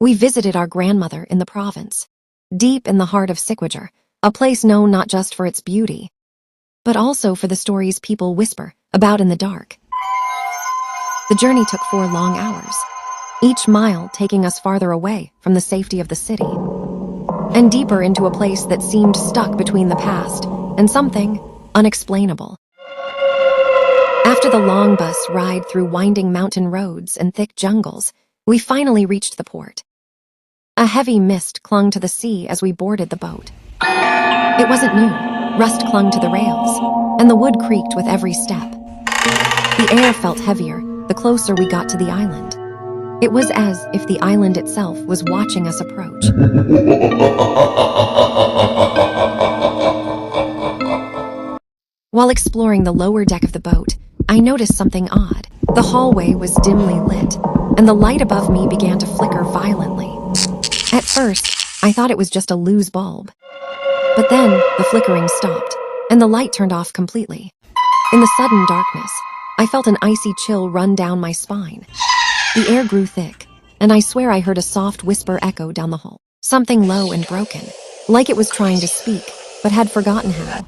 We visited our grandmother in the province, deep in the heart of Sikwajar, a place known not just for its beauty, but also for the stories people whisper about in the dark. The journey took 4 long hours, each mile taking us farther away from the safety of the city, and deeper into a place that seemed stuck between the past and something unexplainable. After the long bus ride through winding mountain roads and thick jungles, we finally reached the port. A heavy mist clung to the sea as we boarded the boat. It wasn't new. Rust clung to the rails, and the wood creaked with every step. The air felt heavier the closer we got to the island. It was as if the island itself was watching us approach. While exploring the lower deck of the boat, I noticed something odd. The hallway was dimly lit, and the light above me began to flicker violently. At first, I thought it was just a loose bulb. But then, the flickering stopped, and the light turned off completely. In the sudden darkness, I felt an icy chill run down my spine. The air grew thick, and I swear I heard a soft whisper echo down the hall. Something low and broken, like it was trying to speak, but had forgotten how.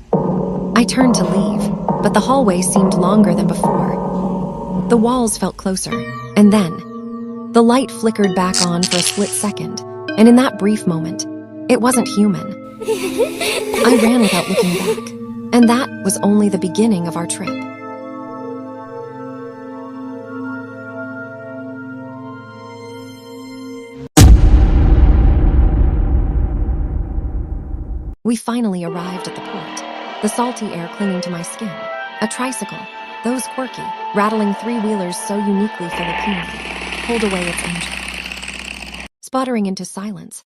I turned to leave, but the hallway seemed longer than before. The walls felt closer, and then, the light flickered back on for a split second, and in that brief moment, it wasn't human. I ran without looking back, and that was only the beginning of our trip. We finally arrived at the port, the salty air clinging to my skin. A tricycle, those quirky, rattling 3-wheelers so uniquely Filipino, pulled away its engine, sputtering into silence.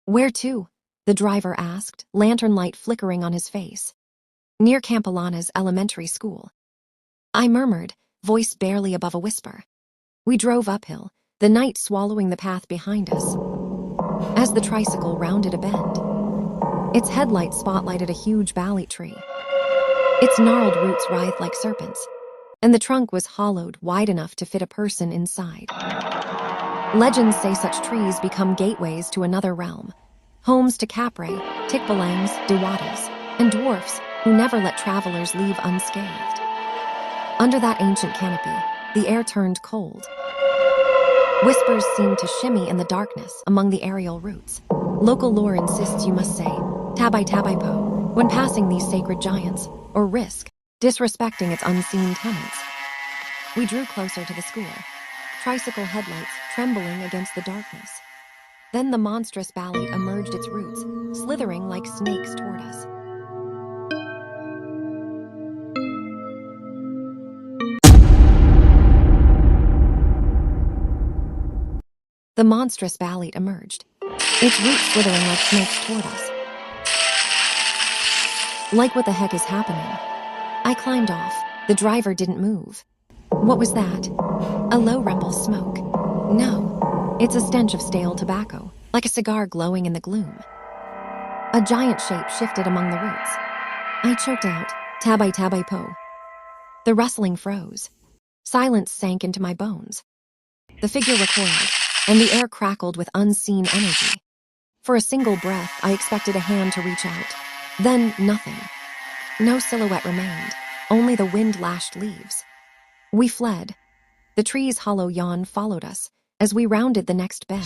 "Where to?" the driver asked, lantern light flickering on his face. "Near Campolana's elementary school," I murmured, voice barely above a whisper. We drove uphill, the night swallowing the path behind us. As the tricycle rounded a bend, its headlights spotlighted a huge balit tree. Its gnarled roots writhed like serpents, and the trunk was hollowed wide enough to fit a person inside. Legends say such trees become gateways to another realm, homes to Capre, Tikbalangs, Diwatas, and dwarfs who never let travelers leave unscathed. Under that ancient canopy, the air turned cold. Whispers seemed to shimmy in the darkness among the aerial roots. Local lore insists you must say, "Tabay tabay po," when passing these sacred giants, or risk disrespecting its unseen tenants. We drew closer to the school, tricycle headlights trembling against the darkness. Then the monstrous balit emerged its roots, slithering like snakes toward us. The monstrous balit emerged, its roots slithering like snakes toward us. Like, what the heck is happening? I climbed off. The driver didn't move. What was that? A low rumble smoke. No, it's a stench of stale tobacco, like a cigar glowing in the gloom. A giant shape shifted among the roots. I choked out, "Tabay tabay po." The rustling froze. Silence sank into my bones. The figure recoiled, and the air crackled with unseen energy. For a single breath, I expected a hand to reach out. Then nothing. No silhouette remained, only the wind-lashed leaves. We fled. The tree's hollow yawn followed us as we rounded the next bend.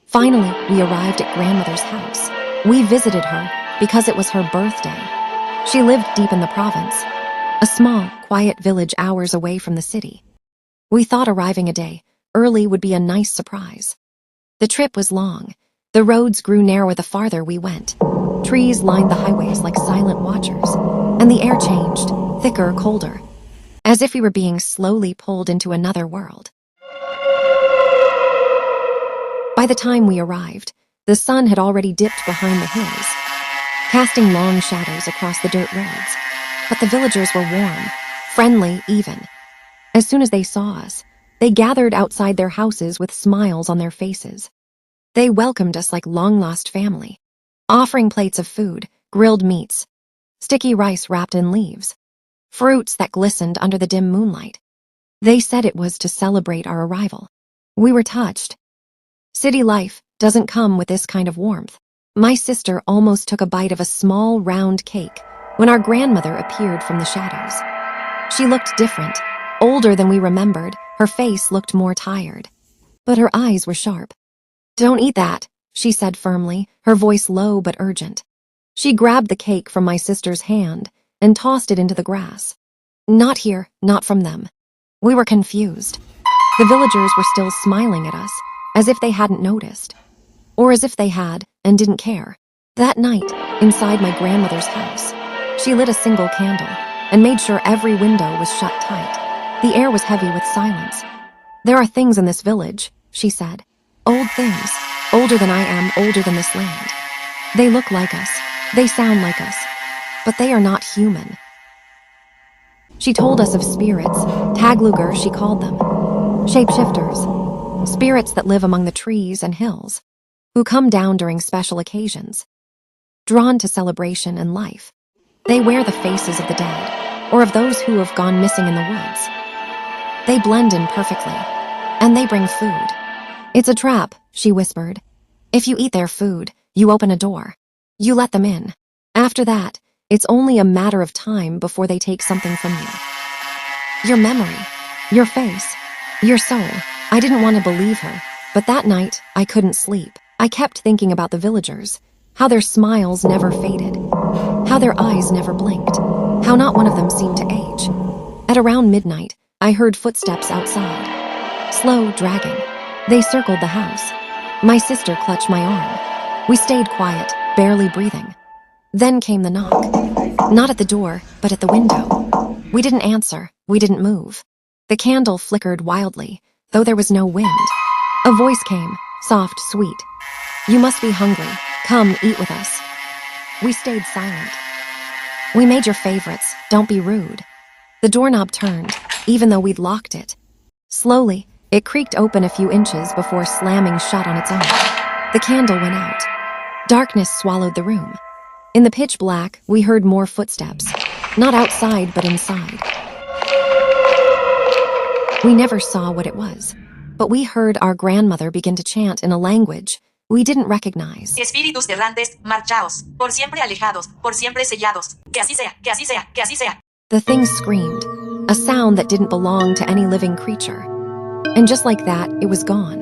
Finally, we arrived at grandmother's house. We visited her because it was her birthday. She lived deep in the province, a small, quiet village hours away from the city. We thought arriving a day early would be a nice surprise. The trip was long. The roads grew narrower the farther we went. Trees lined the highways like silent watchers, and the air changed, thicker, colder, as if we were being slowly pulled into another world. By the time we arrived, the sun had already dipped behind the hills, casting long shadows across the dirt roads. But the villagers were warm, friendly even. As soon as they saw us, they gathered outside their houses with smiles on their faces. They welcomed us like long-lost family, offering plates of food, grilled meats, sticky rice wrapped in leaves, fruits that glistened under the dim moonlight. They said it was to celebrate our arrival. We were touched. City life doesn't come with this kind of warmth. My sister almost took a bite of a small, round cake when our grandmother appeared from the shadows. She looked different, older than we remembered. Her face looked more tired, but her eyes were sharp. "Don't eat that," she said firmly, her voice low but urgent. She grabbed the cake from my sister's hand and tossed it into the grass. "Not here, not from them." We were confused. The villagers were still smiling at us, as if they hadn't noticed, or as if they had and didn't care. That night, inside my grandmother's house, she lit a single candle and made sure every window was shut tight. The air was heavy with silence. "There are things in this village," she said. "Old things, older than I am, older than this land. They look like us, they sound like us, but they are not human." She told us of spirits, Tagluger she called them, shapeshifters, spirits that live among the trees and hills, who come down during special occasions. Drawn to celebration and life, they wear the faces of the dead, or of those who have gone missing in the woods. They blend in perfectly, and they bring food. "It's a trap," she whispered. "If you eat their food, you open a door. You let them in. After that, it's only a matter of time before they take something from you. Your memory, your face, your soul." I didn't want to believe her, but that night I couldn't sleep. I kept thinking about the villagers, how their smiles never faded, how their eyes never blinked, how not one of them seemed to age. At around midnight, I heard footsteps outside, slow, dragging. They circled the house. My sister clutched my arm. We stayed quiet, barely breathing. Then came the knock. Not at the door, but at the window. We didn't answer. We didn't move. The candle flickered wildly, though there was no wind. A voice came, soft, sweet. "You must be hungry. Come, eat with us." We stayed silent. "We made your favorites. Don't be rude." The doorknob turned, even though we'd locked it. Slowly, it creaked open a few inches before slamming shut on its own. The candle went out. Darkness swallowed the room. In the pitch black, we heard more footsteps, not outside but inside. We never saw what it was, but we heard our grandmother begin to chant in a language we didn't recognize. Espíritus errantes, marchaos, por siempre alejados, por siempre sellados, que así sea, que así sea, que así sea. The thing screamed, a sound that didn't belong to any living creature. And just like that, it was gone.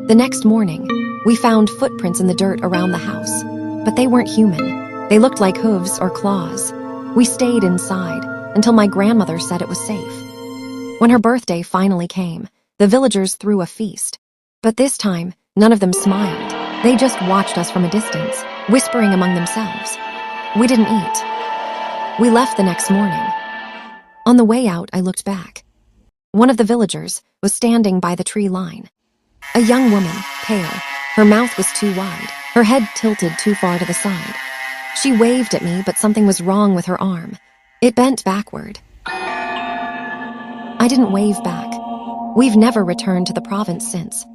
The next morning, we found footprints in the dirt around the house, but they weren't human. They looked like hooves or claws. We stayed inside until my grandmother said it was safe. When her birthday finally came, the villagers threw a feast. But this time, none of them smiled. They just watched us from a distance, whispering among themselves. We didn't eat. We left the next morning. On the way out, I looked back. One of the villagers was standing by the tree line. A young woman, pale. Her mouth was too wide, her head tilted too far to the side. She waved at me, but something was wrong with her arm. It bent backward. I didn't wave back. We've never returned to the province since.